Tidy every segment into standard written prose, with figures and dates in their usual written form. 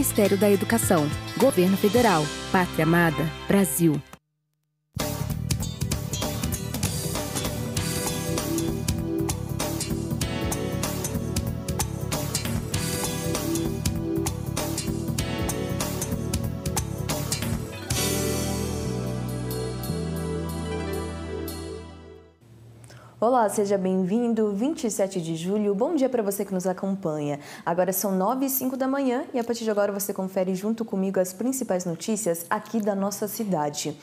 Ministério da Educação, Governo Federal, Pátria Amada, Brasil. Olá, seja bem-vindo, 27 de julho, bom dia para você que nos acompanha. Agora são 9h05 da manhã e a partir de agora você confere junto comigo as principais notícias aqui da nossa cidade.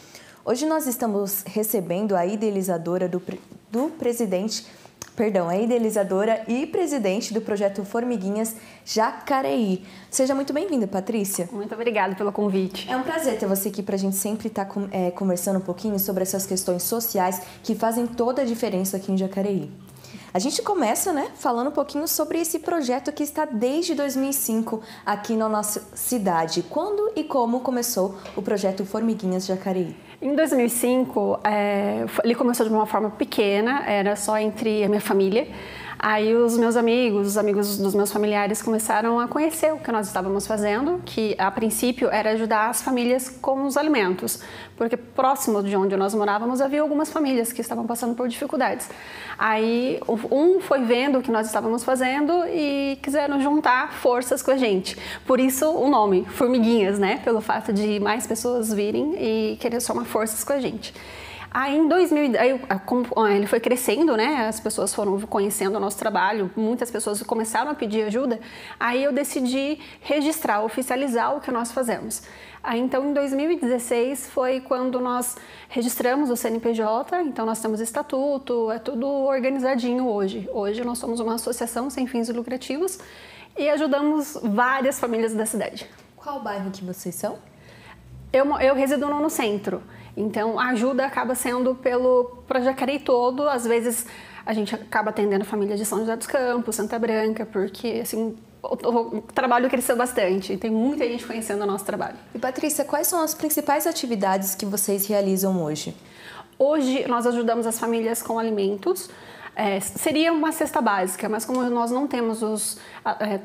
Hoje nós estamos recebendo a idealizadora a idealizadora e presidente do projeto Formiguinhas Jacareí. Seja muito bem-vinda, Patrícia. Muito obrigada pelo convite. É um prazer ter você aqui para a gente sempre estar conversando um pouquinho sobre essas questões sociais que fazem toda a diferença aqui em Jacareí. A gente começa, falando um pouquinho sobre esse projeto que está desde 2005 aqui na nossa cidade. Quando e como começou o projeto Formiguinhas Jacareí? Em 2005, ele começou de uma forma pequena, era só entre a minha família. Aí os meus amigos, os amigos dos meus familiares começaram a conhecer o que nós estávamos fazendo, que a princípio era ajudar as famílias com os alimentos, porque próximo de onde nós morávamos havia algumas famílias que estavam passando por dificuldades. Aí um foi vendo o que nós estávamos fazendo e quiseram juntar forças com a gente. Por isso o nome, Formiguinhas, pelo fato de mais pessoas virem e querer somar forças com a gente. Aí em 2000, ele foi crescendo, as pessoas foram conhecendo o nosso trabalho, muitas pessoas começaram a pedir ajuda, aí eu decidi registrar, oficializar o que nós fazemos. Aí então em 2016 foi quando nós registramos o CNPJ, então nós temos estatuto, é tudo organizadinho hoje. Hoje nós somos uma associação sem fins lucrativos e ajudamos várias famílias da cidade. Qual bairro que vocês são? Eu resido no centro. Então, a ajuda acaba sendo para Jacareí todo. Às vezes, a gente acaba atendendo famílias de São José dos Campos, Santa Branca, porque assim, o trabalho cresceu bastante. Tem muita gente conhecendo o nosso trabalho. E, Patrícia, quais são as principais atividades que vocês realizam hoje? Hoje, nós ajudamos as famílias com alimentos. Seria uma cesta básica, mas como nós não temos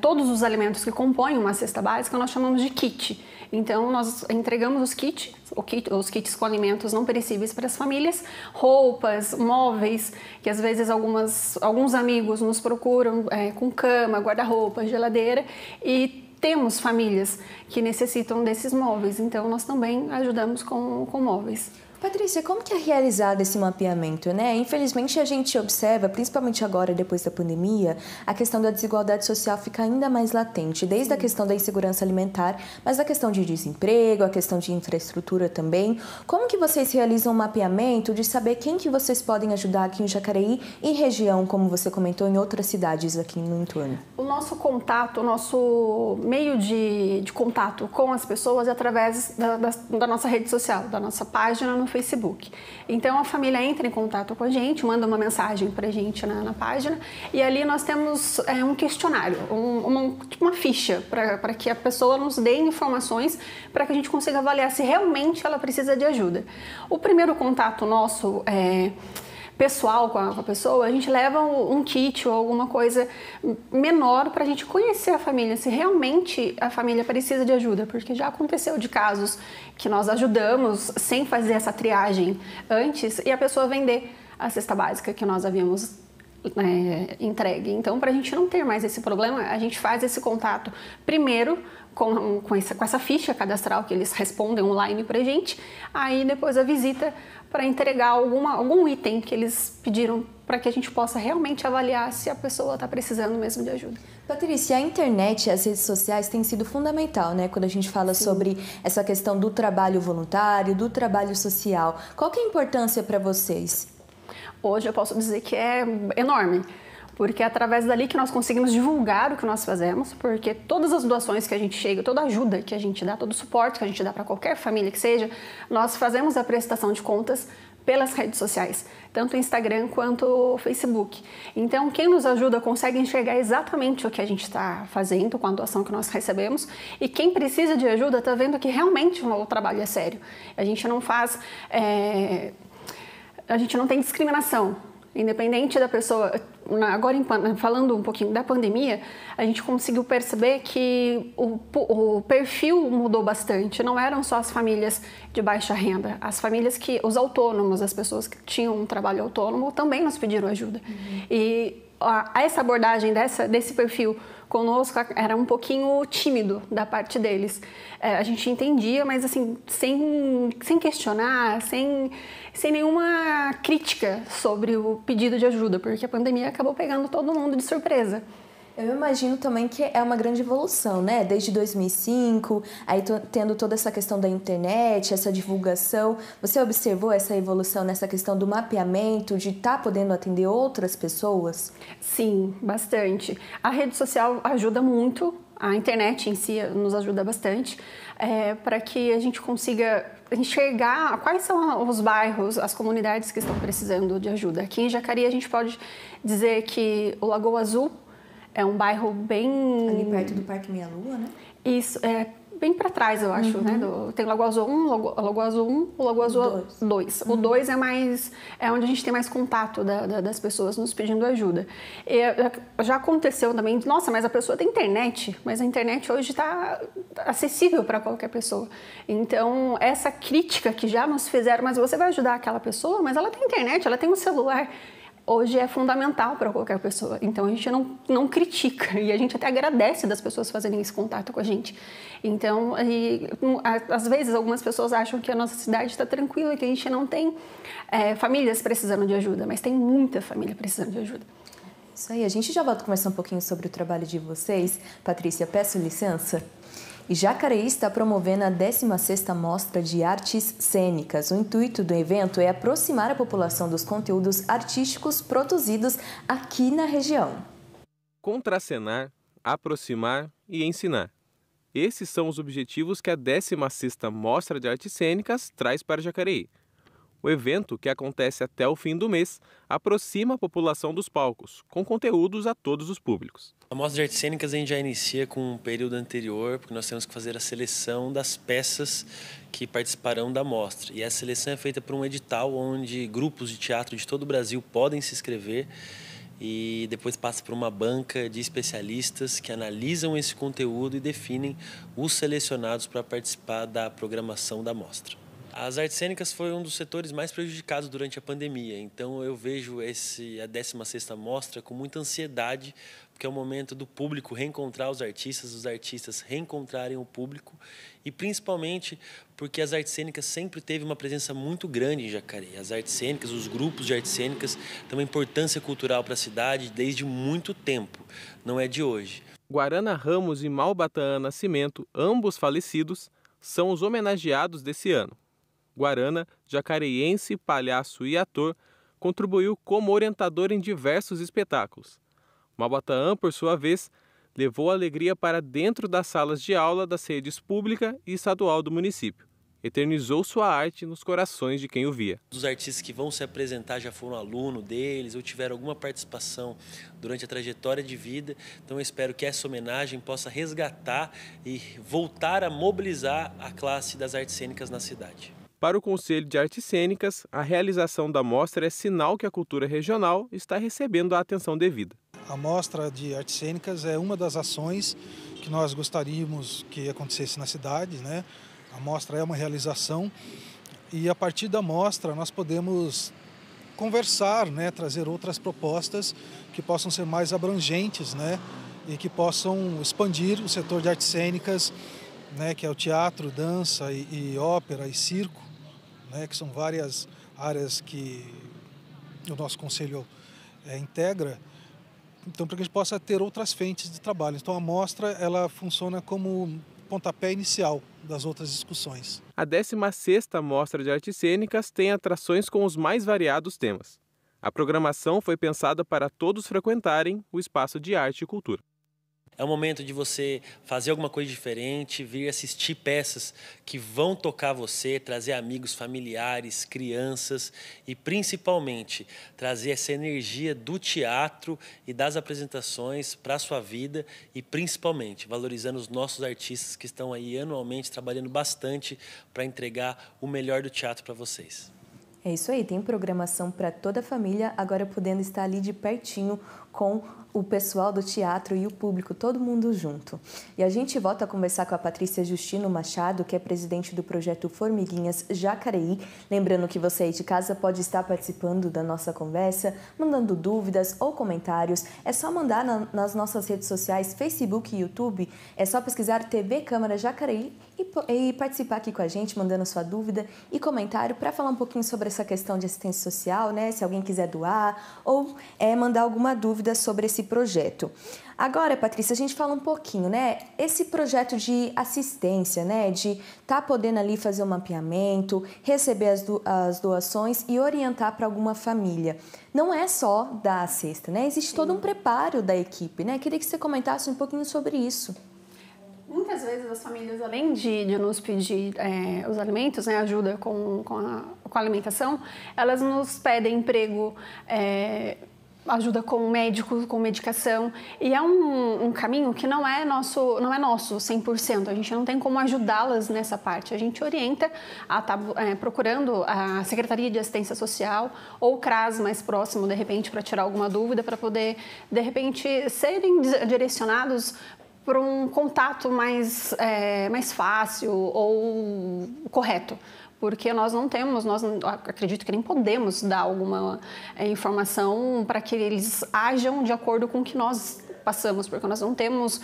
todos os alimentos que compõem uma cesta básica, nós chamamos de kit. Então, nós entregamos os kits com alimentos não perecíveis para as famílias, roupas, móveis, que às vezes alguns amigos nos procuram com cama, guarda-roupa, geladeira, e temos famílias que necessitam desses móveis, então nós também ajudamos com móveis. Patrícia, como que é realizado esse mapeamento, Infelizmente a gente observa, principalmente agora depois da pandemia, a questão da desigualdade social fica ainda mais latente, desde a questão da insegurança alimentar, mas a questão de desemprego, a questão de infraestrutura também. Como que vocês realizam um mapeamento de saber quem que vocês podem ajudar aqui em Jacareí e região, como você comentou, em outras cidades aqui no entorno? O nosso contato, o nosso meio de contato com as pessoas é através da nossa rede social, da nossa página no Facebook. Então a família entra em contato com a gente, manda uma mensagem para a gente na página e ali nós temos um questionário, uma ficha para que a pessoa nos dê informações para que a gente consiga avaliar se realmente ela precisa de ajuda. O primeiro contato nosso pessoal com a pessoa, a gente leva um kit ou alguma coisa menor para a gente conhecer a família, se realmente a família precisa de ajuda, porque já aconteceu de casos que nós ajudamos sem fazer essa triagem antes e a pessoa vender a cesta básica que nós havíamos entregue. Então, para a gente não ter mais esse problema, a gente faz esse contato primeiro com essa ficha cadastral que eles respondem online para a gente, aí depois a visita para entregar algum item que eles pediram para que a gente possa realmente avaliar se a pessoa está precisando mesmo de ajuda. Patrícia, a internet e as redes sociais têm sido fundamental, quando a gente fala sobre essa questão do trabalho voluntário, do trabalho social. Qual que é a importância para vocês? Hoje eu posso dizer que é enorme, porque é através dali que nós conseguimos divulgar o que nós fazemos, porque todas as doações que a gente chega, toda a ajuda que a gente dá, todo o suporte que a gente dá para qualquer família que seja, nós fazemos a prestação de contas pelas redes sociais, tanto o Instagram quanto o Facebook. Então, quem nos ajuda consegue enxergar exatamente o que a gente está fazendo com a doação que nós recebemos e quem precisa de ajuda está vendo que realmente o trabalho é sério. A gente não a gente não tem discriminação. Independente da pessoa, agora falando um pouquinho da pandemia, a gente conseguiu perceber que o perfil mudou bastante. Não eram só as famílias de baixa renda, os autônomos, as pessoas que tinham um trabalho autônomo também nos pediram ajuda. E essa abordagem desse perfil conosco era um pouquinho tímido da parte deles. A gente entendia, mas assim, sem questionar, sem nenhuma crítica sobre o pedido de ajuda, porque a pandemia acabou pegando todo mundo de surpresa. Eu imagino também que é uma grande evolução, né? Desde 2005, aí tendo toda essa questão da internet, essa divulgação. Você observou essa evolução nessa questão do mapeamento, de estar podendo atender outras pessoas? Sim, bastante. A rede social ajuda muito, a internet em si nos ajuda bastante, para que a gente consiga enxergar quais são os bairros, as comunidades que estão precisando de ajuda. Aqui em Jacareí a gente pode dizer que o Lagoa Azul é um bairro bem... Ali perto do Parque Meia Lua, né? Isso, bem para trás, eu acho, né? Tem o Lagoa Azul 1, o Lagoa Azul 1, o Lagoa Azul 2. O 2 é onde a gente tem mais contato das pessoas nos pedindo ajuda. E já aconteceu também, nossa, mas a pessoa tem internet, mas a internet hoje está acessível para qualquer pessoa. Então, essa crítica que já nos fizeram, mas você vai ajudar aquela pessoa, mas ela tem internet, ela tem um celular. Hoje é fundamental para qualquer pessoa, então a gente não critica e a gente até agradece das pessoas fazerem esse contato com a gente. Então, às vezes algumas pessoas acham que a nossa cidade está tranquila, que a gente não tem famílias precisando de ajuda, mas tem muita família precisando de ajuda. Isso aí, a gente já volta a conversar um pouquinho sobre o trabalho de vocês. Patrícia, peço licença. E Jacareí está promovendo a 16ª Mostra de Artes Cênicas. O intuito do evento é aproximar a população dos conteúdos artísticos produzidos aqui na região. Contracenar, aproximar e ensinar. Esses são os objetivos que a 16ª Mostra de Artes Cênicas traz para Jacareí. O evento, que acontece até o fim do mês, aproxima a população dos palcos, com conteúdos a todos os públicos. A Mostra de Artes Cênicas a gente já inicia com um período anterior, porque nós temos que fazer a seleção das peças que participarão da mostra. E essa seleção é feita por um edital onde grupos de teatro de todo o Brasil podem se inscrever e depois passa por uma banca de especialistas que analisam esse conteúdo e definem os selecionados para participar da programação da mostra. As artes cênicas foi um dos setores mais prejudicados durante a pandemia, então eu vejo a 16ª Mostra com muita ansiedade, porque é o momento do público reencontrar os artistas reencontrarem o público e principalmente porque as artes cênicas sempre teve uma presença muito grande em Jacareí. As artes cênicas, os grupos de artes cênicas têm uma importância cultural para a cidade desde muito tempo, não é de hoje. Guarana Ramos e Malbataan Nascimento, ambos falecidos, são os homenageados desse ano. Guarana, jacareiense, palhaço e ator, contribuiu como orientador em diversos espetáculos. Malbataan, por sua vez, levou a alegria para dentro das salas de aula das redes pública e estadual do município. Eternizou sua arte nos corações de quem o via. Os artistas que vão se apresentar já foram aluno deles ou tiveram alguma participação durante a trajetória de vida. Então eu espero que essa homenagem possa resgatar e voltar a mobilizar a classe das artes cênicas na cidade. Para o Conselho de Artes Cênicas, a realização da mostra é sinal que a cultura regional está recebendo a atenção devida. A Mostra de Artes Cênicas é uma das ações que nós gostaríamos que acontecesse na cidade, né? A mostra é uma realização e a partir da mostra nós podemos conversar, né? Trazer outras propostas que possam ser mais abrangentes, né? E que possam expandir o setor de artes cênicas, né? Que é o teatro, dança e ópera e circo, né? Que são várias áreas que o nosso conselho integra. Então, para que a gente possa ter outras frentes de trabalho. Então, a mostra ela funciona como pontapé inicial das outras discussões. A 16ª Mostra de Artes Cênicas tem atrações com os mais variados temas. A programação foi pensada para todos frequentarem o espaço de arte e cultura. É o momento de você fazer alguma coisa diferente, vir assistir peças que vão tocar você, trazer amigos, familiares, crianças e principalmente trazer essa energia do teatro e das apresentações para a sua vida e principalmente valorizando os nossos artistas que estão aí anualmente trabalhando bastante para entregar o melhor do teatro para vocês. É isso aí, tem programação para toda a família, agora podendo estar ali de pertinho com o pessoal do teatro e o público, todo mundo junto. E a gente volta a conversar com a Patrícia Justino Machado, que é presidente do projeto Formiguinhas Jacareí. Lembrando que você aí de casa pode estar participando da nossa conversa, mandando dúvidas ou comentários. É só mandar nas nossas redes sociais, Facebook e YouTube. É só pesquisar TV Câmara Jacareí e participar aqui com a gente, mandando sua dúvida e comentário para falar um pouquinho sobre essa questão de assistência social, né? Se alguém quiser doar ou mandar alguma dúvida sobre esse projeto. Agora, Patrícia, a gente fala um pouquinho, né? Esse projeto de assistência, né? De estar podendo ali fazer um mapeamento, receber as doações e orientar para alguma família. Não é só dar a cesta, né? Existe todo um preparo da equipe, né? Queria que você comentasse um pouquinho sobre isso. Muitas vezes as famílias, além de nos pedir os alimentos, né, ajuda com a alimentação, elas nos pedem emprego, ajuda com médico, com medicação, e é um caminho que não é nosso 100%, a gente não tem como ajudá-las nessa parte, a gente orienta a estar procurando a Secretaria de Assistência Social ou o CRAS mais próximo, de repente, para tirar alguma dúvida, para poder, de repente, serem direcionados por um contato mais fácil ou correto. Porque acredito que nem podemos dar alguma informação para que eles ajam de acordo com o que nós passamos, porque nós não temos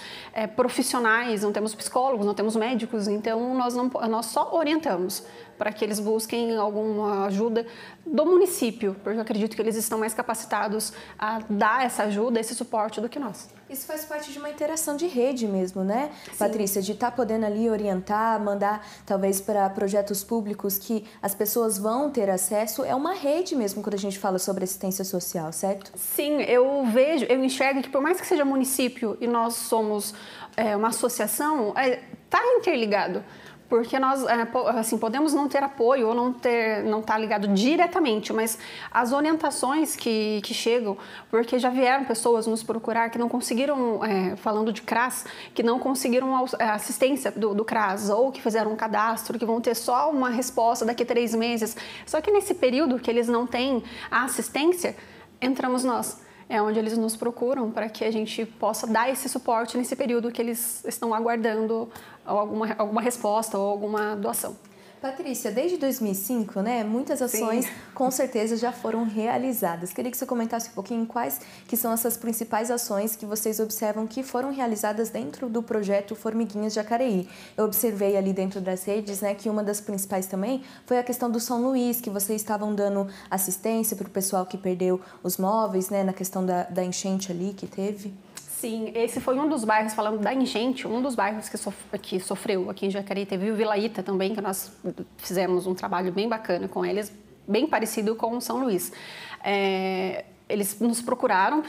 profissionais, não temos psicólogos, não temos médicos, então nós só orientamos para que eles busquem alguma ajuda do município, porque eu acredito que eles estão mais capacitados a dar essa ajuda, esse suporte do que nós. Isso faz parte de uma interação de rede mesmo, né, Sim. Patrícia? De estar podendo ali orientar, mandar talvez para projetos públicos que as pessoas vão ter acesso. É uma rede mesmo quando a gente fala sobre assistência social, certo? Sim, eu enxergo que por mais que seja município e nós somos uma associação, está interligado. Porque nós podemos não ter apoio ou não estar ligado diretamente, mas as orientações que chegam, porque já vieram pessoas nos procurar que não conseguiram, falando de CRAS, que não conseguiram a assistência do CRAS, ou que fizeram um cadastro, que vão ter só uma resposta daqui a 3 meses. Só que nesse período que eles não têm a assistência, entramos nós. É onde eles nos procuram para que a gente possa dar esse suporte nesse período que eles estão aguardando alguma resposta ou alguma doação. Patrícia, desde 2005, né, muitas ações com certeza já foram realizadas. Queria que você comentasse um pouquinho quais que são essas principais ações que vocês observam que foram realizadas dentro do projeto Formiguinhas Jacareí. Eu observei ali dentro das redes, né, que uma das principais também foi a questão do São Luís, que vocês estavam dando assistência para o pessoal que perdeu os móveis, né, na questão da enchente ali que teve. Sim, esse foi um dos bairros, falando da enchente, um dos bairros que sofreu aqui em Jacareí. Teve o Vila Ita também, que nós fizemos um trabalho bem bacana com eles, bem parecido com o São Luís. Eles nos procuraram,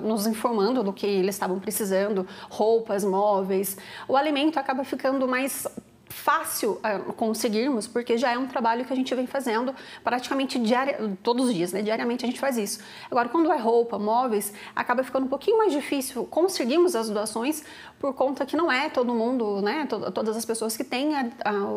nos informando do que eles estavam precisando, roupas, móveis. O alimento acaba ficando mais fácil conseguirmos, porque já é um trabalho que a gente vem fazendo praticamente todos os dias, né? Diariamente a gente faz isso. Agora, quando é roupa, móveis, acaba ficando um pouquinho mais difícil conseguirmos as doações, por conta que não é todo mundo, né? Todas as pessoas que têm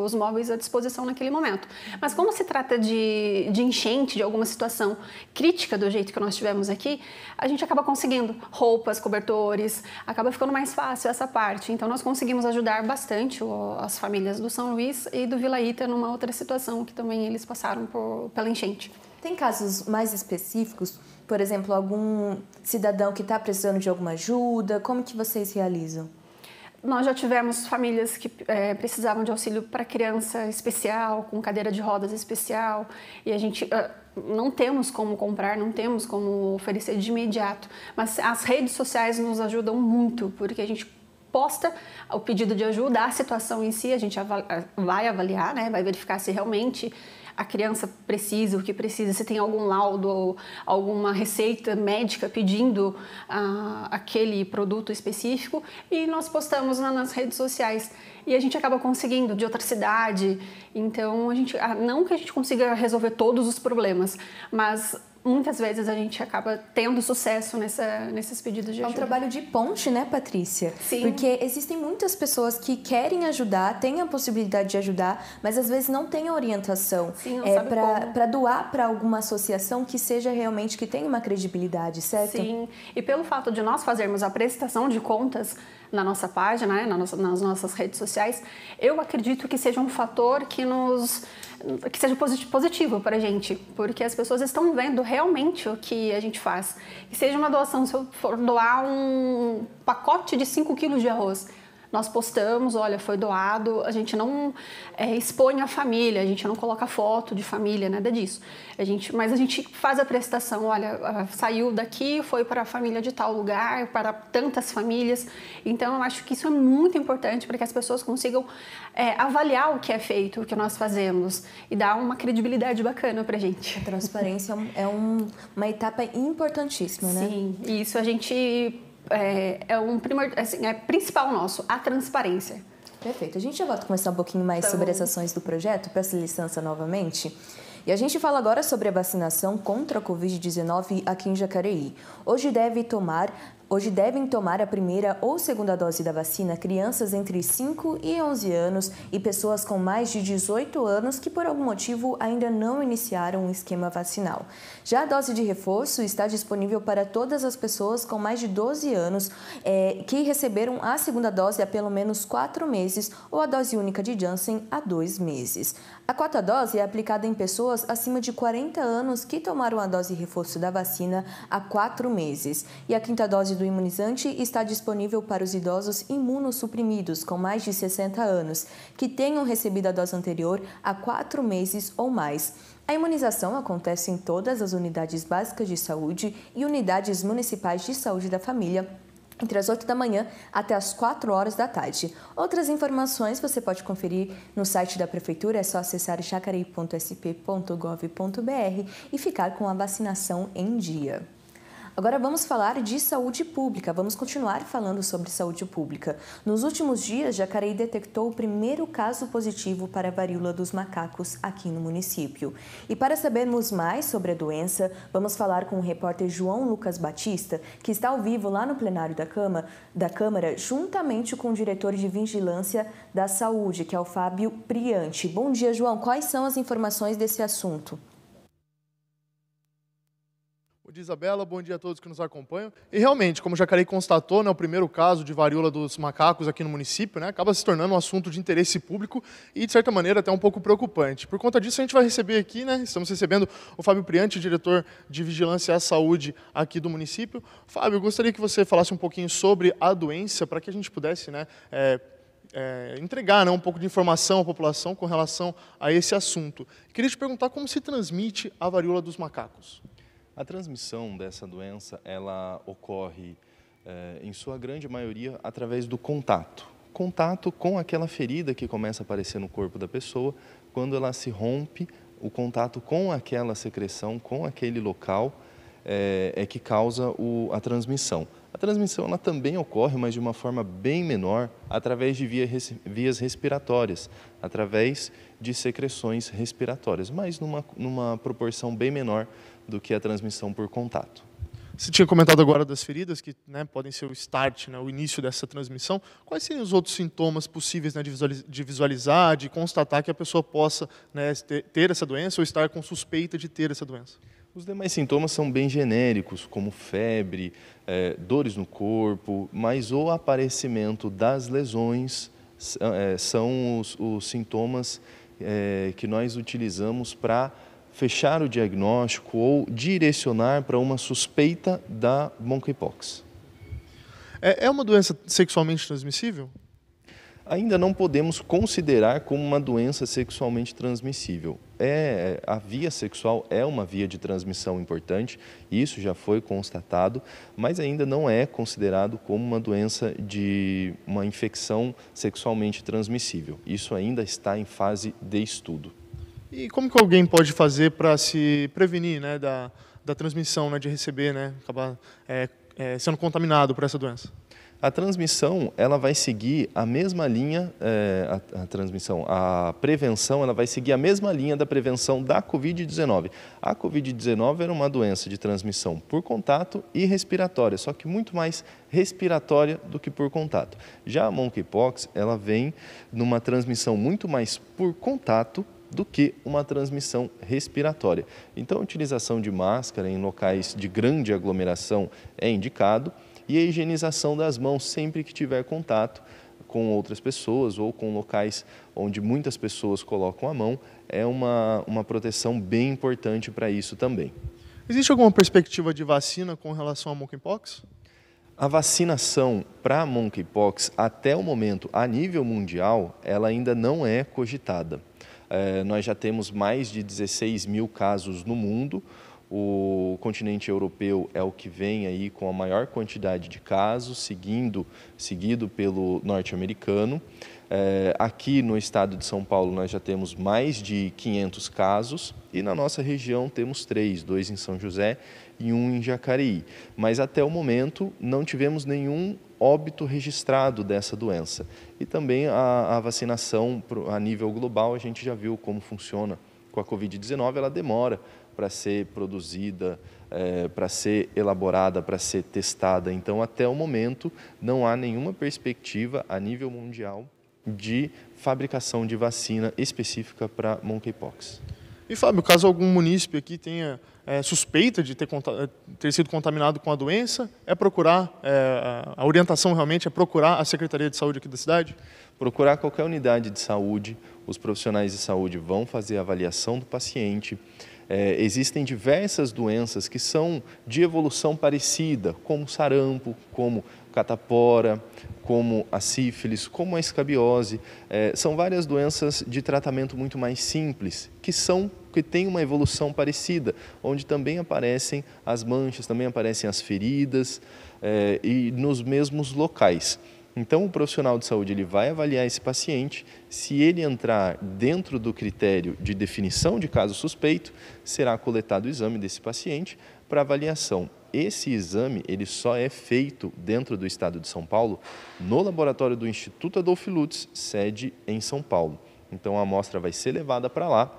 os móveis à disposição naquele momento. Mas como se trata de enchente, de alguma situação crítica do jeito que nós tivemos aqui, a gente acaba conseguindo roupas, cobertores, acaba ficando mais fácil essa parte. Então, nós conseguimos ajudar bastante as famílias do São Luís e do Vila Ita numa outra situação que também eles passaram pela enchente. Tem casos mais específicos? Por exemplo, algum cidadão que está precisando de alguma ajuda? Como que vocês realizam? Nós já tivemos famílias que precisavam de auxílio para criança especial, com cadeira de rodas especial, e a gente não temos como comprar, não temos como oferecer de imediato, mas as redes sociais nos ajudam muito, porque a gente posta o pedido de ajuda, a situação em si, a gente vai avaliar, né? Vai verificar se realmente a criança precisa, o que precisa, se tem algum laudo ou alguma receita médica pedindo aquele produto específico, e nós postamos nas redes sociais. E a gente acaba conseguindo de outra cidade, então não que a gente consiga resolver todos os problemas, mas muitas vezes a gente acaba tendo sucesso nesses pedidos de ajuda. É um trabalho de ponte, né, Patrícia? Sim. Porque existem muitas pessoas que querem ajudar, têm a possibilidade de ajudar, mas às vezes não têm a orientação. Sim, não sabe como. Para doar para alguma associação que seja realmente, que tenha uma credibilidade, certo? Sim, e pelo fato de nós fazermos a prestação de contas na nossa página, né, nas nossas redes sociais, eu acredito que seja um fator que seja positivo para a gente, porque as pessoas estão vendo realmente o que a gente faz. Que seja uma doação, se eu for doar um pacote de 5 quilos de arroz, nós postamos, olha, foi doado, a gente não expõe a família, a gente não coloca foto de família, nada disso. Mas a gente faz a prestação, olha, saiu daqui, foi para a família de tal lugar, para tantas famílias. Então, eu acho que isso é muito importante para que as pessoas consigam avaliar o que é feito, o que nós fazemos, e dar uma credibilidade bacana para a gente. A transparência é uma etapa importantíssima, né? Sim, e isso a gente... é principal nosso, a transparência. Perfeito. A gente já volta a conversar um pouquinho mais sobre as ações do projeto. Peço licença novamente. E a gente fala agora sobre a vacinação contra a Covid-19 aqui em Jacareí. Hoje devem tomar a primeira ou segunda dose da vacina crianças entre 5 e 11 anos e pessoas com mais de 18 anos que por algum motivo ainda não iniciaram o esquema vacinal. Já a dose de reforço está disponível para todas as pessoas com mais de 12 anos que receberam a segunda dose há pelo menos 4 meses ou a dose única de Janssen há 2 meses. A quarta dose é aplicada em pessoas acima de 40 anos que tomaram a dose reforço da vacina há 4 meses. E a quinta dose do imunizante está disponível para os idosos imunossuprimidos com mais de 60 anos, que tenham recebido a dose anterior há 4 meses ou mais. A imunização acontece em todas as unidades básicas de saúde e unidades municipais de saúde da família, entre as 8 da manhã até as 4 horas da tarde. Outras informações você pode conferir no site da Prefeitura, é só acessar jacareí.sp.gov.br e ficar com a vacinação em dia. Agora vamos falar de saúde pública, vamos continuar falando sobre saúde pública. Nos últimos dias, Jacareí detectou o primeiro caso positivo para a varíola dos macacos aqui no município. E para sabermos mais sobre a doença, vamos falar com o repórter João Lucas Batista, que está ao vivo lá no plenário da Câmara, juntamente com o diretor de Vigilância da Saúde, que é o Fábio Priante. Bom dia, João. Quais são as informações desse assunto? Bom dia, Isabela. Bom dia a todos que nos acompanham. E realmente, como o Jacareí constatou, né, o primeiro caso de varíola dos macacos aqui no município, né, acaba se tornando um assunto de interesse público e, de certa maneira, até um pouco preocupante. Por conta disso, a gente vai receber aqui, né, estamos recebendo o Fábio Priante, diretor de Vigilância à Saúde aqui do município. Fábio, eu gostaria que você falasse um pouquinho sobre a doença, para que a gente pudesse, né, entregar, né, um pouco de informação à população com relação a esse assunto. Queria te perguntar como se transmite a varíola dos macacos. A transmissão dessa doença, ela ocorre, em sua grande maioria, através do contato. Contato com aquela ferida que começa a aparecer no corpo da pessoa, quando ela se rompe, o contato com aquela secreção, com aquele local, é que causa a transmissão. A transmissão ela também ocorre, mas de uma forma bem menor, através de vias respiratórias, através de secreções respiratórias, mas numa proporção bem menor do que a transmissão por contato. Você tinha comentado agora das feridas, que, né, podem ser o start, né, o início dessa transmissão. Quais seriam os outros sintomas possíveis, né, de visualizar, de constatar que a pessoa possa, né, ter essa doença ou estar com suspeita de ter essa doença? Os demais sintomas são bem genéricos, como febre, dores no corpo, mas o aparecimento das lesões são os sintomas que nós utilizamos para fechar o diagnóstico ou direcionar para uma suspeita da monkeypox. É uma doença sexualmente transmissível? Ainda não podemos considerar como uma doença sexualmente transmissível. A via sexual é uma via de transmissão importante, isso já foi constatado, mas ainda não é considerado como uma doença de uma infecção sexualmente transmissível. Isso ainda está em fase de estudo. E como que alguém pode fazer para se prevenir, né, da transmissão, né, de receber, né, acabar sendo contaminado por essa doença? A transmissão, ela vai seguir a mesma linha, a prevenção, ela vai seguir a mesma linha da prevenção da Covid-19. A Covid-19 era uma doença de transmissão por contato e respiratória, só que muito mais respiratória do que por contato. Já a monkeypox, ela vem numa transmissão muito mais por contato do que uma transmissão respiratória. Então, a utilização de máscara em locais de grande aglomeração é indicado, e a higienização das mãos sempre que tiver contato com outras pessoas ou com locais onde muitas pessoas colocam a mão, é uma proteção bem importante para isso também. Existe alguma perspectiva de vacina com relação à monkeypox? A vacinação para monkeypox, até o momento, a nível mundial, ela ainda não é cogitada. Nós já temos mais de 16 mil casos no mundo. O continente europeu é o que vem aí com a maior quantidade de casos, seguido pelo norte-americano. Aqui no estado de São Paulo nós já temos mais de 500 casos e na nossa região temos 3, 2 em São José e 1 em Jacareí. Mas até o momento não tivemos nenhum óbito registrado dessa doença. E também a vacinação a nível global, a gente já viu como funciona com a Covid-19, ela demora para ser produzida, para ser elaborada, para ser testada. Então, até o momento, não há nenhuma perspectiva a nível mundial de fabricação de vacina específica para monkeypox. E, Fábio, caso algum munícipe aqui tenha suspeita de ter sido contaminado com a doença, a orientação realmente é procurar a Secretaria de Saúde aqui da cidade? Procurar qualquer unidade de saúde, os profissionais de saúde vão fazer a avaliação do paciente. Existem diversas doenças que são de evolução parecida, como sarampo, como catapora, como a sífilis, como a escabiose. São várias doenças de tratamento muito mais simples, que têm uma evolução parecida, onde também aparecem as manchas, também aparecem as feridas e nos mesmos locais. Então, o profissional de saúde ele vai avaliar esse paciente. Se ele entrar dentro do critério de definição de caso suspeito, será coletado o exame desse paciente para avaliação. Esse exame ele só é feito dentro do estado de São Paulo, no laboratório do Instituto Adolph Lutz, sede em São Paulo. Então, a amostra vai ser levada para lá,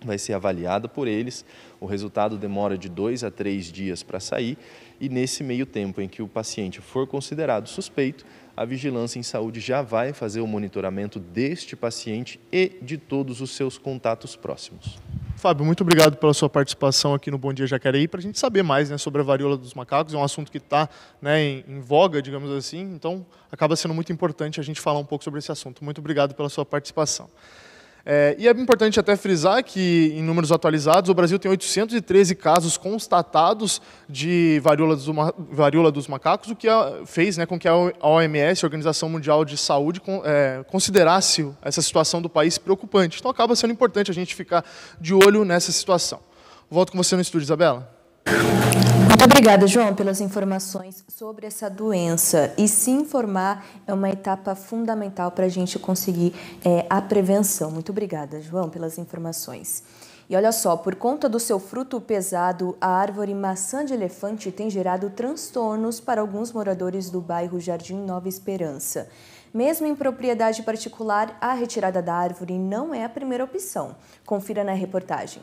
vai ser avaliada por eles, o resultado demora de 2 a 3 dias para sair e nesse meio tempo em que o paciente for considerado suspeito, a Vigilância em Saúde já vai fazer o monitoramento deste paciente e de todos os seus contatos próximos. Fábio, muito obrigado pela sua participação aqui no Bom Dia Jacareí, para a gente saber mais sobre a varíola dos macacos. É um assunto que está em voga, digamos assim, então acaba sendo muito importante a gente falar um pouco sobre esse assunto. Muito obrigado pela sua participação. E é importante até frisar que, em números atualizados, o Brasil tem 813 casos constatados de varíola dos macacos, o que fez com que a OMS, a Organização Mundial de Saúde, considerasse essa situação do país preocupante. Então, acaba sendo importante a gente ficar de olho nessa situação. Volto com você no estúdio, Isabela. Muito obrigada, João, pelas informações sobre essa doença. E se informar é uma etapa fundamental para a gente conseguir a prevenção. Muito obrigada, João, pelas informações. E olha só, por conta do seu fruto pesado, a árvore maçã de elefante tem gerado transtornos para alguns moradores do bairro Jardim Nova Esperança. Mesmo em propriedade particular, a retirada da árvore não é a primeira opção. Confira na reportagem.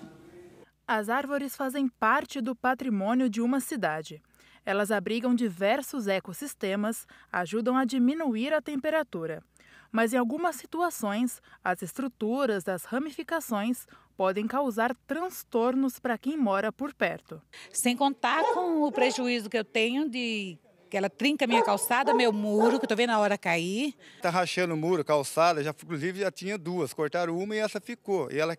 As árvores fazem parte do patrimônio de uma cidade. Elas abrigam diversos ecossistemas, ajudam a diminuir a temperatura. Mas em algumas situações, as estruturas das ramificações podem causar transtornos para quem mora por perto. Sem contar com o prejuízo que eu tenho de que ela trinca minha calçada, meu muro, que eu estou vendo a hora cair. Está rachando o muro, calçada, inclusive já tinha 2, cortaram uma e essa ficou. E ela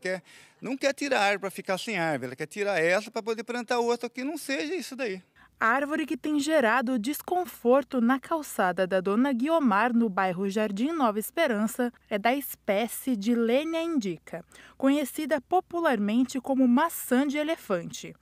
não quer tirar a árvore para ficar sem árvore, ela quer tirar essa para poder plantar outra que não seja isso daí. A árvore que tem gerado desconforto na calçada da Dona Guiomar, no bairro Jardim Nova Esperança, é da espécie de Lênia indica, conhecida popularmente como maçã de elefante.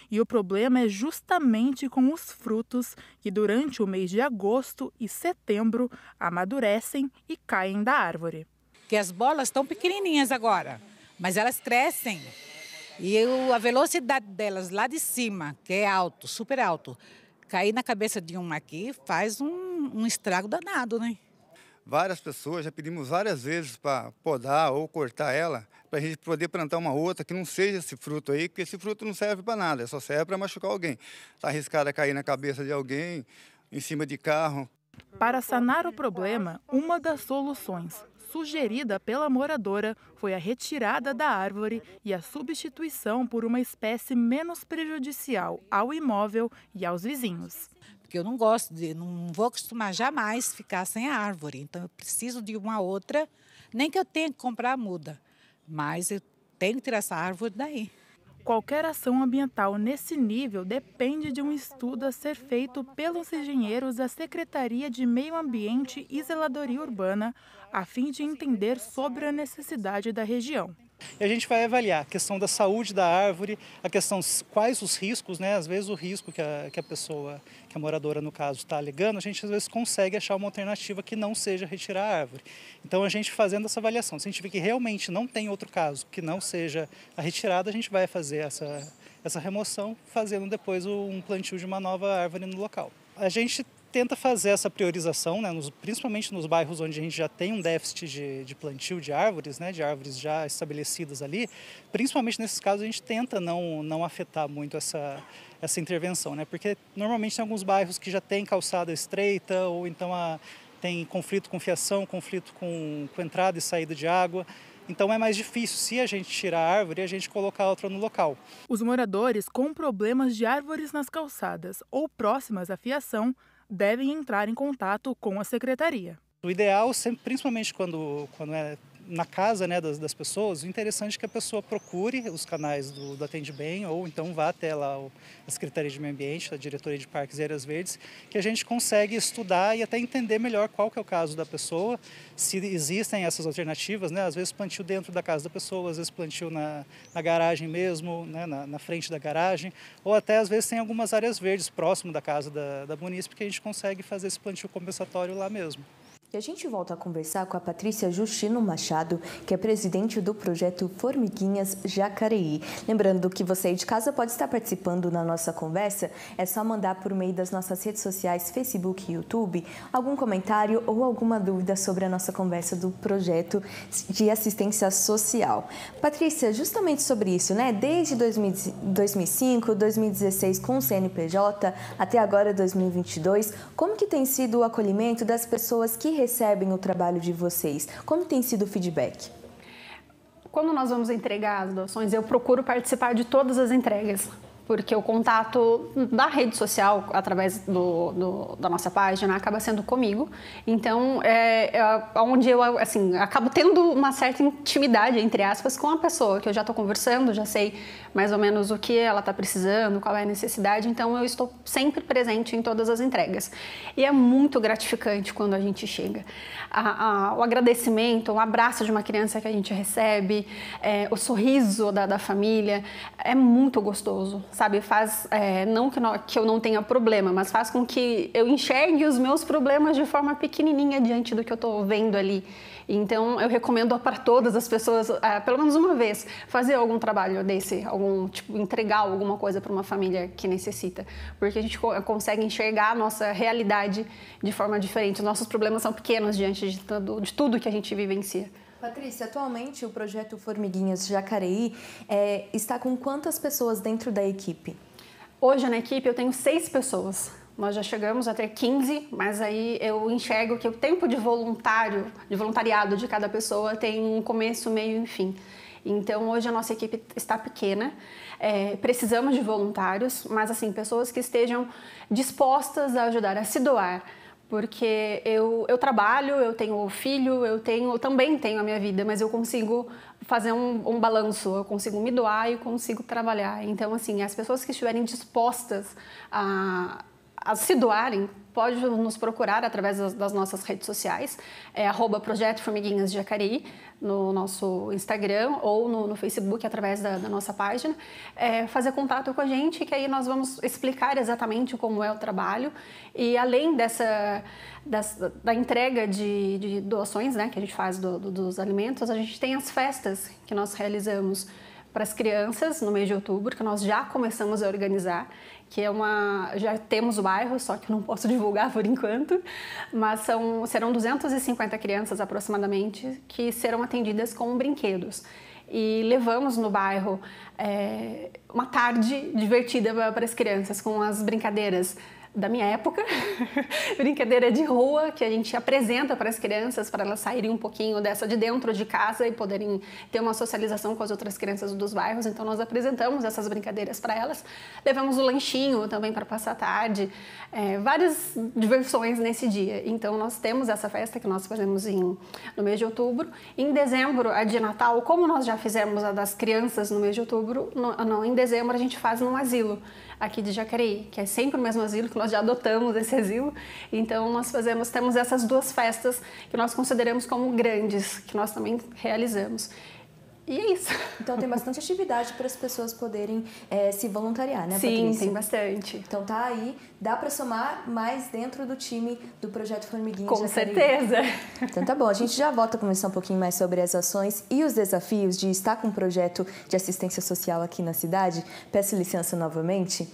E o problema é justamente com os frutos que durante o mês de agosto e setembro amadurecem e caem da árvore. Que as bolas estão pequenininhas agora, mas elas crescem. E a velocidade delas lá de cima, que é alto, super alto, cair na cabeça de uma aqui faz um um estrago danado, né? Várias pessoas, já pedimos várias vezes para podar ou cortar ela, para a gente poder plantar uma outra que não seja esse fruto aí, porque esse fruto não serve para nada, só serve para machucar alguém. Está arriscado a cair na cabeça de alguém, em cima de carro. Para sanar o problema, uma das soluções sugerida pela moradora foi a retirada da árvore e a substituição por uma espécie menos prejudicial ao imóvel e aos vizinhos. Porque eu não vou acostumar jamais ficar sem a árvore, então eu preciso de uma outra, nem que eu tenha que comprar a muda, mas eu tenho que tirar essa árvore daí. Qualquer ação ambiental nesse nível depende de um estudo a ser feito pelos engenheiros da Secretaria de Meio Ambiente e Zeladoria Urbana, a fim de entender sobre a necessidade da região. E a gente vai avaliar a questão da saúde da árvore, a questão quais os riscos, né? Às vezes o risco que a pessoa, que a moradora no caso está alegando, a gente às vezes consegue achar uma alternativa que não seja retirar a árvore. Então a gente fazendo essa avaliação, se a gente vê que realmente não tem outro caso que não seja a retirada, a gente vai fazer essa remoção, fazendo depois um plantio de uma nova árvore no local. A gente tenta fazer essa priorização, né, principalmente nos bairros onde a gente já tem um déficit de plantio de árvores, né, de árvores já estabelecidas ali. Principalmente nesses casos a gente tenta não afetar muito essa intervenção, né, porque normalmente tem alguns bairros que já tem calçada estreita ou então tem conflito com fiação, conflito com entrada e saída de água. Então é mais difícil, se a gente tirar a árvore, a gente colocar outra no local. Os moradores com problemas de árvores nas calçadas ou próximas à fiação devem entrar em contato com a secretaria. O ideal, sempre, principalmente quando é na casa, né, das pessoas, o interessante é que a pessoa procure os canais do Atende Bem ou então vá até lá a Secretaria de Meio Ambiente, a Diretoria de Parques e Áreas Verdes, que a gente consegue estudar e até entender melhor qual que é o caso da pessoa, se existem essas alternativas, né, às vezes plantio dentro da casa da pessoa, às vezes plantio na garagem mesmo, né, na frente da garagem, ou até às vezes tem algumas áreas verdes próximo da casa da munícipe que a gente consegue fazer esse plantio compensatório lá mesmo. E a gente volta a conversar com a Patrícia Justino Machado, que é presidente do projeto Formiguinhas Jacareí. Lembrando que você aí de casa pode estar participando na nossa conversa, é só mandar por meio das nossas redes sociais, Facebook e YouTube, algum comentário ou alguma dúvida sobre a nossa conversa do projeto de assistência social. Patrícia, justamente sobre isso, né? Desde 2005, 2016 com o CNPJ, até agora 2022, como que tem sido o acolhimento das pessoas que recebem o trabalho de vocês? Como tem sido o feedback? Quando nós vamos entregar as doações, eu procuro participar de todas as entregas, porque o contato da rede social, através da nossa página, acaba sendo comigo. Então, onde eu assim, acabo tendo uma certa intimidade, entre aspas, com a pessoa, que eu já estou conversando, já sei mais ou menos o que ela está precisando, qual é a necessidade. Então, eu estou sempre presente em todas as entregas. E é muito gratificante quando a gente chega. O agradecimento, o abraço de uma criança que a gente recebe, o sorriso da família, é muito gostoso. Sabe, faz, não que eu não tenha problema, mas faz com que eu enxergue os meus problemas de forma pequenininha diante do que eu estou vendo ali. Então, eu recomendo para todas as pessoas, pelo menos uma vez, fazer algum trabalho desse, entregar alguma coisa para uma família que necessita. Porque a gente consegue enxergar a nossa realidade de forma diferente. Os nossos problemas são pequenos diante de tudo que a gente vivencia. Patrícia, atualmente o projeto Formiguinhas Jacareí está com quantas pessoas dentro da equipe? Hoje na equipe eu tenho 6 pessoas. Nós já chegamos a ter 15, mas aí eu enxergo que o tempo de voluntariado de cada pessoa tem um começo, meio e fim. Então hoje a nossa equipe está pequena, precisamos de voluntários, mas assim, pessoas que estejam dispostas a ajudar, a se doar. Porque eu trabalho, eu tenho filho, eu também tenho a minha vida, mas eu consigo fazer um balanço, eu consigo me doar e consigo trabalhar. Então, assim, as pessoas que estiverem dispostas a se doarem, pode nos procurar através das nossas redes sociais, @Projeto Formiguinhas Jacareí, no nosso Instagram ou no Facebook, através da nossa página, fazer contato com a gente, que aí nós vamos explicar exatamente como é o trabalho. E além da entrega de doações, né, que a gente faz dos alimentos, a gente tem as festas que nós realizamos para as crianças no mês de outubro, que nós já começamos a organizar, que já temos o bairro, só que eu não posso divulgar por enquanto, mas serão 250 crianças aproximadamente que serão atendidas com brinquedos. E levamos no bairro uma tarde divertida para as crianças, com as brincadeiras da minha época, brincadeira de rua que a gente apresenta para as crianças, para elas saírem um pouquinho dessa de dentro de casa e poderem ter uma socialização com as outras crianças dos bairros. Então nós apresentamos essas brincadeiras para elas, levamos o lanchinho também para passar a tarde, várias diversões nesse dia. Então nós temos essa festa que nós fazemos no mês de outubro. Em dezembro, a de Natal, como nós já fizemos a das crianças no mês de outubro, em dezembro a gente faz num asilo aqui de Jacareí, que é sempre o mesmo asilo, que nós já adotamos esse asilo. Então nós temos essas duas festas que nós consideramos como grandes, que nós também realizamos. E é isso. Então tem bastante atividade para as pessoas poderem se voluntariar, né, Sim, Patrícia? tem bastante. Então tá aí, dá para somar mais dentro do time do Projeto Formiguinha. Com certeza. Então tá bom, a gente já volta a conversar um pouquinho mais sobre as ações e os desafios de estar com um projeto de assistência social aqui na cidade. Peço licença novamente.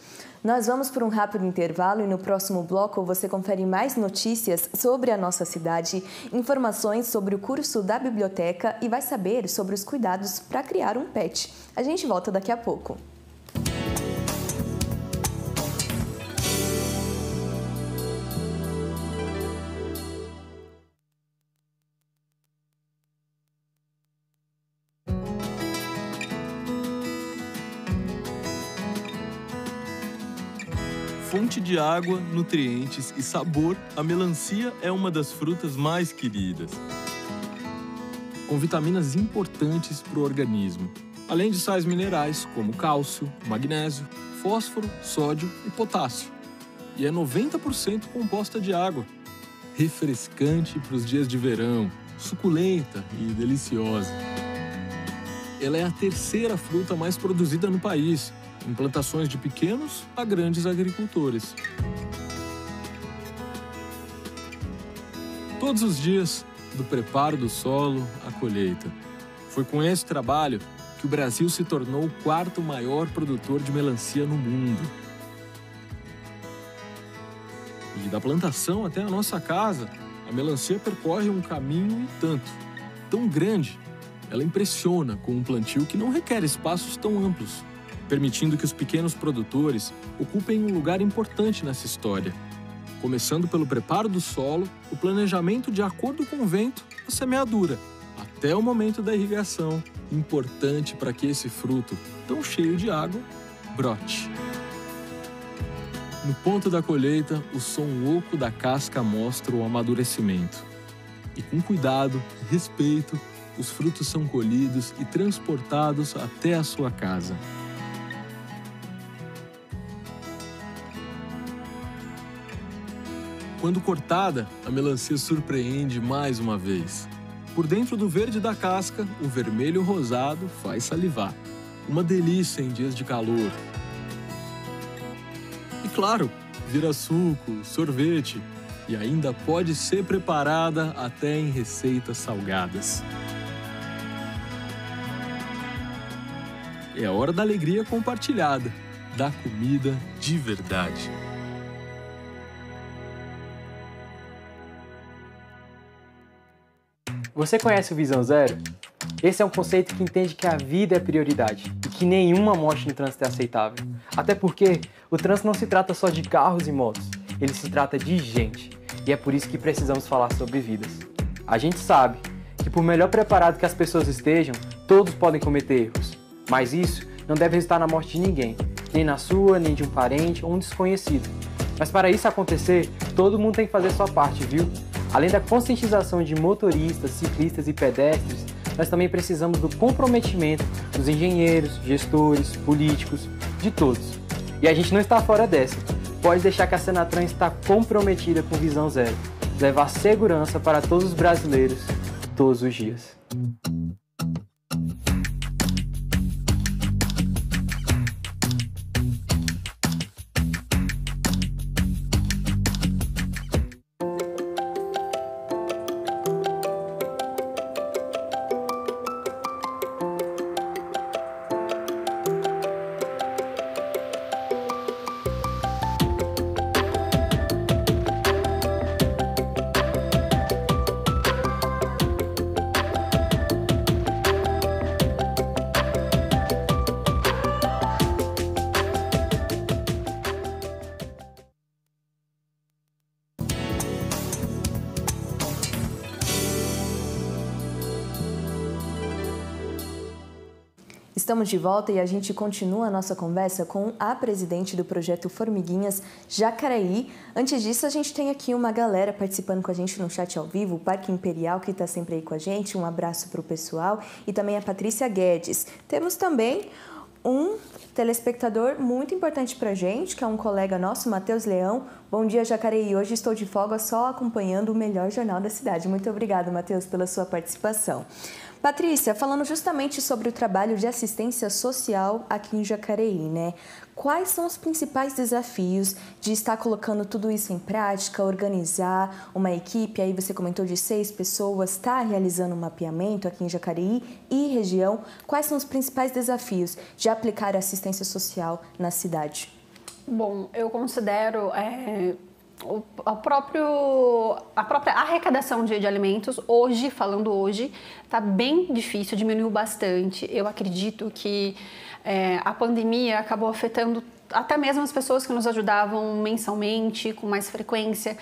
Nós vamos por um rápido intervalo e no próximo bloco você confere mais notícias sobre a nossa cidade, informações sobre o curso da biblioteca e vai saber sobre os cuidados para criar um pet. A gente volta daqui a pouco. Fonte de água, nutrientes e sabor, a melancia é uma das frutas mais queridas. Com vitaminas importantes para o organismo, além de sais minerais como cálcio, magnésio, fósforo, sódio e potássio. E é 90% composta de água. Refrescante para os dias de verão, suculenta e deliciosa. Ela é a terceira fruta mais produzida no país, em plantações de pequenos a grandes agricultores. Todos os dias, do preparo do solo à colheita. Foi com esse trabalho que o Brasil se tornou o quarto maior produtor de melancia no mundo. E da plantação até a nossa casa, a melancia percorre um caminho e tanto, tão grande. Ela impressiona com um plantio que não requer espaços tão amplos, permitindo que os pequenos produtores ocupem um lugar importante nessa história. Começando pelo preparo do solo, o planejamento de acordo com o vento, a semeadura, até o momento da irrigação, importante para que esse fruto, tão cheio de água, brote. No ponto da colheita, o som oco da casca mostra o amadurecimento. E com cuidado e respeito, os frutos são colhidos e transportados até a sua casa. Quando cortada, a melancia surpreende mais uma vez. Por dentro do verde da casca, o vermelho rosado faz salivar. Uma delícia em dias de calor. E claro, vira suco, sorvete e ainda pode ser preparada até em receitas salgadas. É a hora da alegria compartilhada, da comida de verdade. Você conhece o Visão Zero? Esse é um conceito que entende que a vida é prioridade e que nenhuma morte no trânsito é aceitável. Até porque o trânsito não se trata só de carros e motos, ele se trata de gente. E é por isso que precisamos falar sobre vidas. A gente sabe que por melhor preparado que as pessoas estejam, todos podem cometer erros. Mas isso não deve resultar na morte de ninguém, nem na sua, nem de um parente ou um desconhecido. Mas para isso acontecer, todo mundo tem que fazer sua parte, viu? Além da conscientização de motoristas, ciclistas e pedestres, nós também precisamos do comprometimento dos engenheiros, gestores, políticos, de todos. E a gente não está fora dessa. Pode deixar que a Senatran está comprometida com Visão Zero. Levar segurança para todos os brasileiros, todos os dias. Estamos de volta e a gente continua a nossa conversa com a presidente do projeto Formiguinhas Jacareí. Antes disso, a gente tem aqui uma galera participando com a gente no chat ao vivo, o Parque Imperial, que está sempre aí com a gente. Um abraço para o pessoal. E também a Patrícia Guedes. Temos também um telespectador muito importante para a gente, que é um colega nosso, Matheus Leão. Bom dia, Jacareí. Hoje estou de folga só acompanhando o melhor jornal da cidade. Muito obrigada, Matheus, pela sua participação. Patrícia, falando justamente sobre o trabalho de assistência social aqui em Jacareí, né? Quais são os principais desafios de estar colocando tudo isso em prática, organizar uma equipe? Aí você comentou de 6 pessoas, está realizando um mapeamento aqui em Jacareí e região. Quais são os principais desafios de aplicar assistência social na cidade? Bom, eu considero a própria arrecadação de alimentos, falando hoje, está bem difícil, diminuiu bastante. Eu acredito que a pandemia acabou afetando até mesmo as pessoas que nos ajudavam mensalmente, com mais frequência.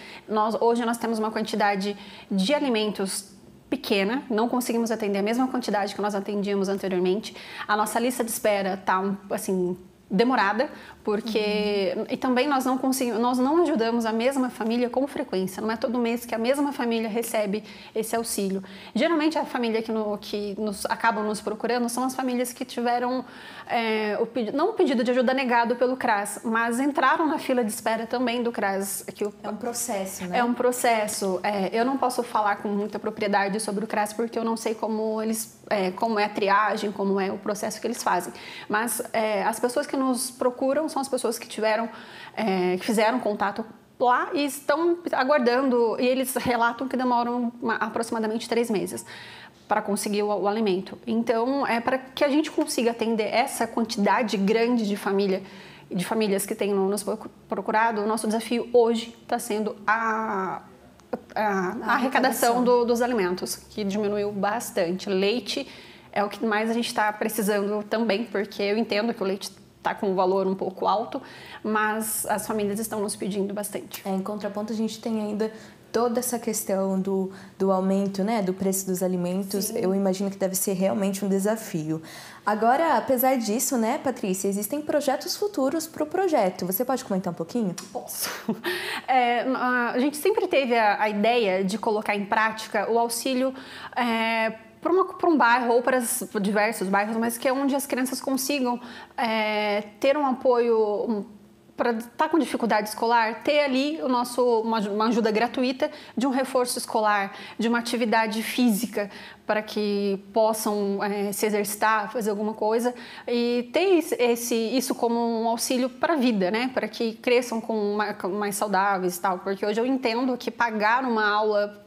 Hoje nós temos uma quantidade de alimentos pequena, não conseguimos atender a mesma quantidade que nós atendíamos anteriormente. A nossa lista de espera está, assim, demorada, porque e também nós não ajudamos a mesma família com frequência. Não é todo mês que a mesma família recebe esse auxílio. Geralmente a família que acabam nos procurando são as famílias que tiveram não o pedido de ajuda negado pelo CRAS, mas entraram na fila de espera também do CRAS. É um processo, né? É um processo. Eu não posso falar com muita propriedade sobre o CRAS porque eu não sei como é a triagem, como é o processo que eles fazem. Mas as pessoas que nos procuram são as pessoas que fizeram contato lá e estão aguardando, e eles relatam que demoram aproximadamente 3 meses para conseguir o alimento. Então, para que a gente consiga atender essa quantidade grande de famílias que têm nos procurado, o nosso desafio hoje está sendo a arrecadação dos alimentos, que diminuiu bastante. Leite é o que mais a gente está precisando também, porque eu entendo que o leite está com um valor um pouco alto, mas as famílias estão nos pedindo bastante. Em contraponto, a gente tem ainda toda essa questão do aumento, né, do preço dos alimentos. Sim. Eu imagino que deve ser realmente um desafio. Agora, apesar disso, né, Patrícia, existem projetos futuros para o projeto. Você pode comentar um pouquinho? Posso. A gente sempre teve a ideia de colocar em prática o auxílio para um bairro ou para diversos bairros, mas que é onde as crianças consigam ter um apoio para estar com dificuldade escolar, ter ali uma ajuda gratuita de um reforço escolar, de uma atividade física para que possam se exercitar, fazer alguma coisa e ter isso como um auxílio para a vida, né? Para que cresçam mais saudáveis e tal, porque hoje eu entendo que pagar uma aula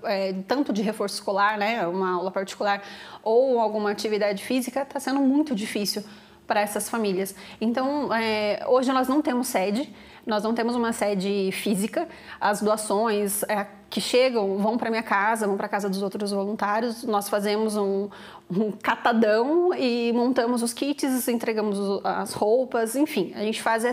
tanto de reforço escolar, né? Uma aula particular ou alguma atividade física está sendo muito difícil para essas famílias. Então, hoje nós não temos sede, nós não temos uma sede física. As doações que chegam vão para minha casa, vão para a casa dos outros voluntários. Nós fazemos um catadão e montamos os kits, entregamos as roupas, enfim. A gente faz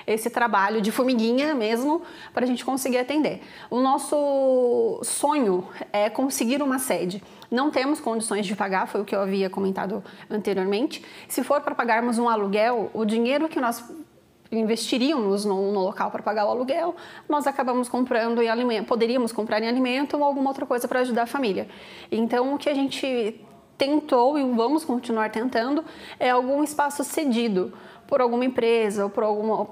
esse trabalho de formiguinha mesmo para a gente conseguir atender. O nosso sonho é conseguir uma sede. Não temos condições de pagar, foi o que eu havia comentado anteriormente. Se for para pagarmos um aluguel, o dinheiro que nós investiríamos no local para pagar o aluguel, nós acabamos comprando em alimento, poderíamos comprar em alimento ou alguma outra coisa para ajudar a família. Então, o que a gente tentou e vamos continuar tentando é algum espaço cedido por alguma empresa ou por alguma...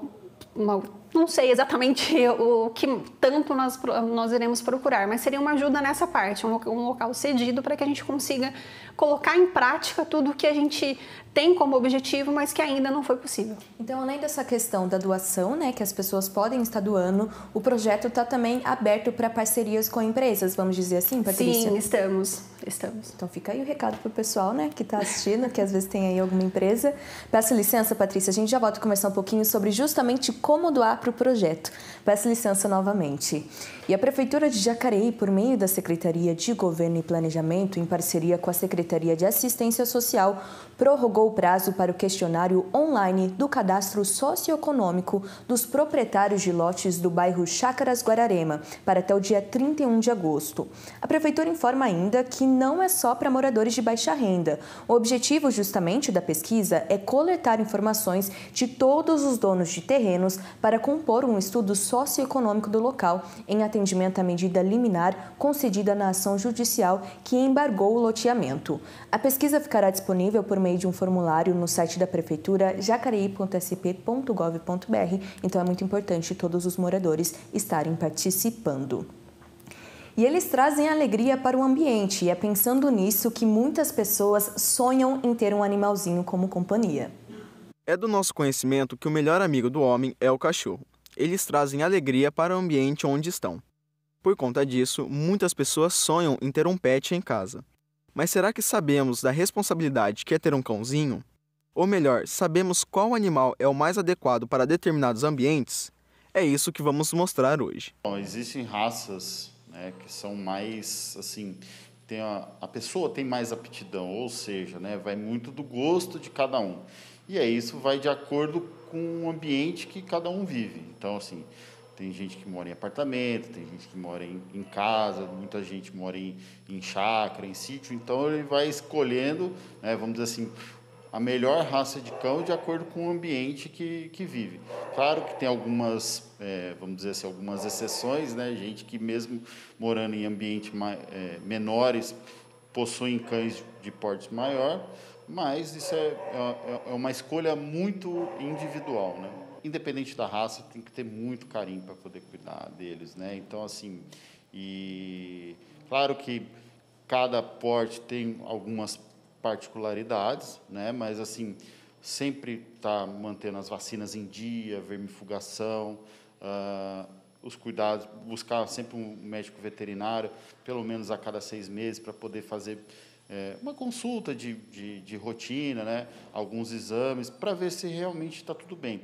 não sei exatamente o que tanto nós iremos procurar, mas seria uma ajuda nessa parte, um local cedido para que a gente consiga colocar em prática tudo o que a gente tem como objetivo, mas que ainda não foi possível. Então, além dessa questão da doação, né, que as pessoas podem estar doando, o projeto está também aberto para parcerias com empresas, vamos dizer assim, Patrícia? Sim, estamos. Então, fica aí o recado para o pessoal, né, que está assistindo, que às vezes tem aí alguma empresa. Peço licença, Patrícia, a gente já volta a conversar um pouquinho sobre justamente como doar para para o projeto. Peço licença novamente. E a Prefeitura de Jacareí, por meio da Secretaria de Governo e Planejamento, em parceria com a Secretaria de Assistência Social, prorrogou o prazo para o questionário online do cadastro socioeconômico dos proprietários de lotes do bairro Chácaras Guararema, para até o dia 31 de agosto. A Prefeitura informa ainda que não é só para moradores de baixa renda. O objetivo, justamente, da pesquisa é coletar informações de todos os donos de terrenos para compor um estudo socioeconômico do local, em atendimento à medida liminar concedida na ação judicial que embargou o loteamento. A pesquisa ficará disponível por meio de um formulário no site da Prefeitura, jacareí.sp.gov.br, então é muito importante todos os moradores estarem participando. E eles trazem alegria para o ambiente, e é pensando nisso que muitas pessoas sonham em ter um animalzinho como companhia. É do nosso conhecimento que o melhor amigo do homem é o cachorro. Eles trazem alegria para o ambiente onde estão. Por conta disso, muitas pessoas sonham em ter um pet em casa. Mas será que sabemos da responsabilidade que é ter um cãozinho? Ou melhor, sabemos qual animal é o mais adequado para determinados ambientes? É isso que vamos mostrar hoje. Bom, existem raças, né, que são mais, assim, a pessoa tem mais aptidão, ou seja, né, vai muito do gosto de cada um. E aí isso vai de acordo com o ambiente que cada um vive. Então, assim, tem gente que mora em apartamento, tem gente que mora em casa, muita gente mora em chácara, em sítio. Então, ele vai escolhendo, né, vamos dizer assim, a melhor raça de cão de acordo com o ambiente que vive. Claro que tem algumas, vamos dizer assim, algumas exceções, né? Gente que mesmo morando em ambientes menores possuem cães de porte maior, mas isso é uma escolha muito individual, né? Independente da raça, tem que ter muito carinho para poder cuidar deles, né? Então, assim, e claro que cada porte tem algumas particularidades, né? Mas, assim, sempre tá mantendo as vacinas em dia, vermifugação, os cuidados, buscar sempre um médico veterinário, pelo menos a cada 6 meses, para poder fazer uma consulta de rotina, né? Alguns exames, para ver se realmente está tudo bem.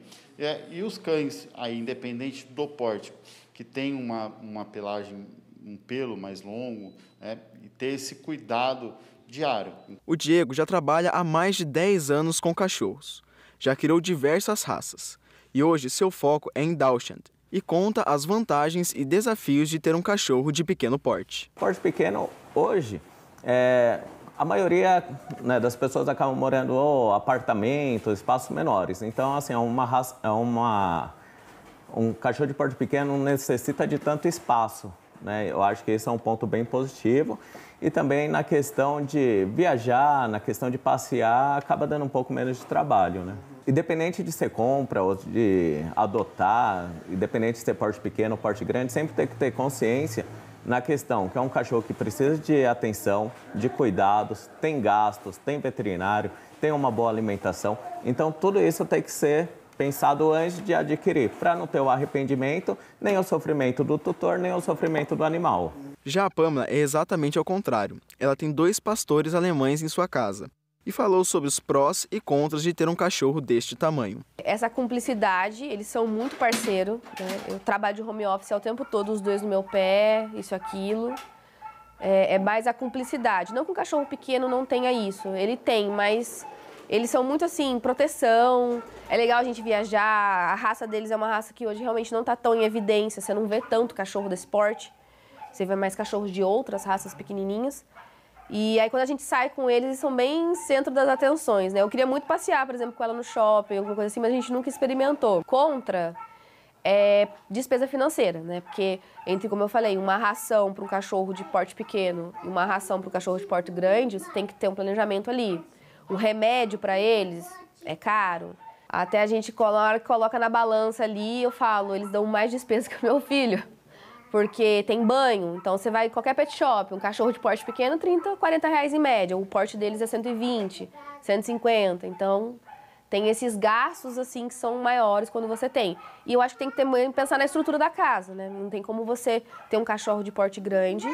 E os cães, aí, independente do porte, que tem uma pelagem, um pelo mais longo, né? E ter esse cuidado diário. O Diego já trabalha há mais de 10 anos com cachorros. Já criou diversas raças. E hoje seu foco é em Dachshund. E conta as vantagens e desafios de ter um cachorro de pequeno porte. Porte pequeno, hoje, a maioria, né, das pessoas acabam morando em apartamentos, espaços menores. Então, assim, um cachorro de porte pequeno não necessita de tanto espaço, né? Eu acho que esse é um ponto bem positivo. E também na questão de viajar, na questão de passear, acaba dando um pouco menos de trabalho, né? Independente de ser compra ou de adotar, independente de ser porte pequeno ou porte grande, sempre tem que ter consciência na questão que é um cachorro que precisa de atenção, de cuidados, tem gastos, tem veterinário, tem uma boa alimentação. Então, tudo isso tem que ser pensado antes de adquirir, para não ter o arrependimento, nem o sofrimento do tutor, nem o sofrimento do animal. Já a Pamela é exatamente ao contrário. Ela tem 2 pastores alemães em sua casa e falou sobre os prós e contras de ter um cachorro deste tamanho. Essa cumplicidade, eles são muito parceiros, né? Eu trabalho de home office o tempo todo, os 2 no meu pé, isso, aquilo. É mais a cumplicidade. Não que um cachorro pequeno não tenha isso, ele tem, mas eles são muito assim, proteção, é legal a gente viajar, a raça deles é uma raça que hoje realmente não está tão em evidência, você não vê tanto cachorro desse porte, você vê mais cachorros de outras raças pequenininhas. E aí, quando a gente sai com eles, eles são bem centro das atenções, né? Eu queria muito passear, por exemplo, com ela no shopping, alguma coisa assim, mas a gente nunca experimentou. Contra é despesa financeira, né? Porque, como eu falei, uma ração para um cachorro de porte pequeno e uma ração para um cachorro de porte grande, você tem que ter um planejamento ali. Um remédio para eles é caro. Até a gente, na hora que coloca na balança ali, eu falo, eles dão mais despesa que o meu filho. Porque tem banho, então você vai em qualquer pet shop, um cachorro de porte pequeno, 30, 40 reais em média. O porte deles é 120, 150. Então, tem esses gastos, assim, que são maiores quando você tem. E eu acho que tem que pensar na estrutura da casa, né? Não tem como você ter um cachorro de porte grande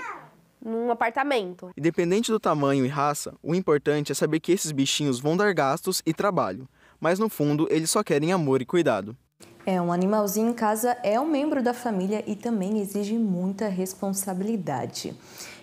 num apartamento. Independente do tamanho e raça, o importante é saber que esses bichinhos vão dar gastos e trabalho. Mas, no fundo, eles só querem amor e cuidado. Um animalzinho em casa é um membro da família e também exige muita responsabilidade.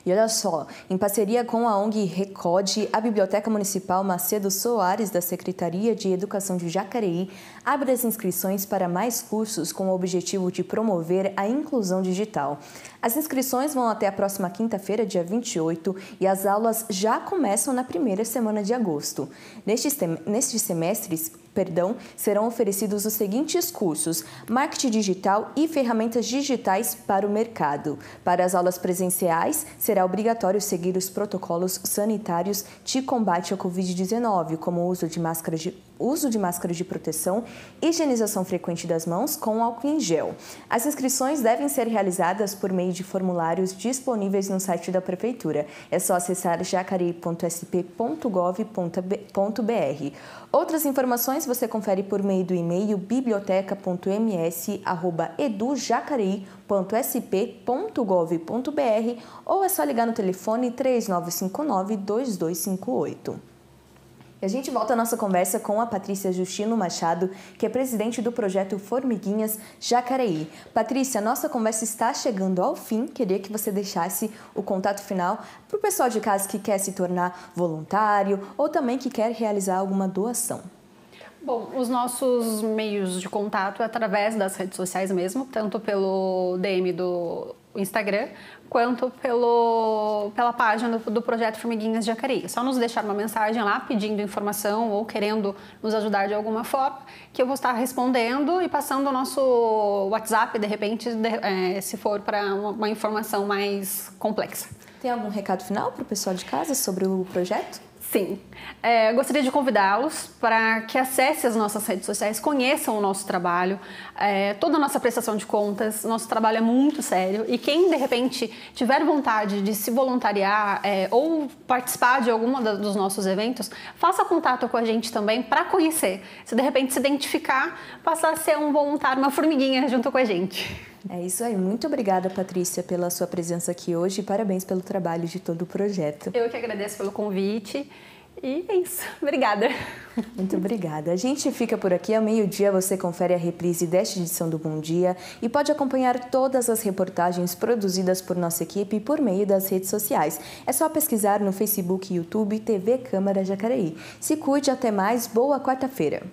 E olha só, em parceria com a ONG Recode, a Biblioteca Municipal Macedo Soares, da Secretaria de Educação de Jacareí, abre as inscrições para mais cursos com o objetivo de promover a inclusão digital. As inscrições vão até a próxima quinta-feira, dia 28, e as aulas já começam na primeira semana de agosto. Nestes semestres, serão oferecidos os seguintes cursos: Marketing Digital e Ferramentas Digitais para o Mercado. Para as aulas presenciais, será obrigatório seguir os protocolos sanitários de combate ao Covid-19, como o uso de máscaras de proteção, higienização frequente das mãos com álcool em gel. As inscrições devem ser realizadas por meio de formulários disponíveis no site da Prefeitura. É só acessar jacareí.sp.gov.br. Outras informações você confere por meio do e-mail biblioteca.ms@edujacareí.sp.gov.br ou é só ligar no telefone 3959-2258. E a gente volta a nossa conversa com a Patrícia Justino Machado, que é presidente do projeto Formiguinhas Jacareí. Patrícia, nossa conversa está chegando ao fim. Queria que você deixasse o contato final para o pessoal de casa que quer se tornar voluntário ou também que quer realizar alguma doação. Bom, os nossos meios de contato é através das redes sociais mesmo, tanto pelo DM do Instagram, quanto pela página do Projeto Formiguinhas Jacareí. É só nos deixar uma mensagem lá pedindo informação ou querendo nos ajudar de alguma forma, que eu vou estar respondendo e passando o nosso WhatsApp, de repente, se for para uma informação mais complexa. Tem algum recado final para o pessoal de casa sobre o projeto? Sim, gostaria de convidá-los para que acessem as nossas redes sociais, conheçam o nosso trabalho, toda a nossa prestação de contas. Nosso trabalho é muito sério e quem de repente tiver vontade de se voluntariar ou participar de algum dos nossos eventos, faça contato com a gente também para conhecer. Se de repente se identificar, passar a ser um voluntário, uma formiguinha junto com a gente. É isso aí. Muito obrigada, Patrícia, pela sua presença aqui hoje e parabéns pelo trabalho de todo o projeto. Eu que agradeço pelo convite e é isso. Obrigada. Muito obrigada. A gente fica por aqui. Ao meio-dia você confere a reprise desta edição do Bom Dia e pode acompanhar todas as reportagens produzidas por nossa equipe por meio das redes sociais. É só pesquisar no Facebook, YouTube, TV Câmara Jacareí. Se cuide, até mais. Boa quarta-feira.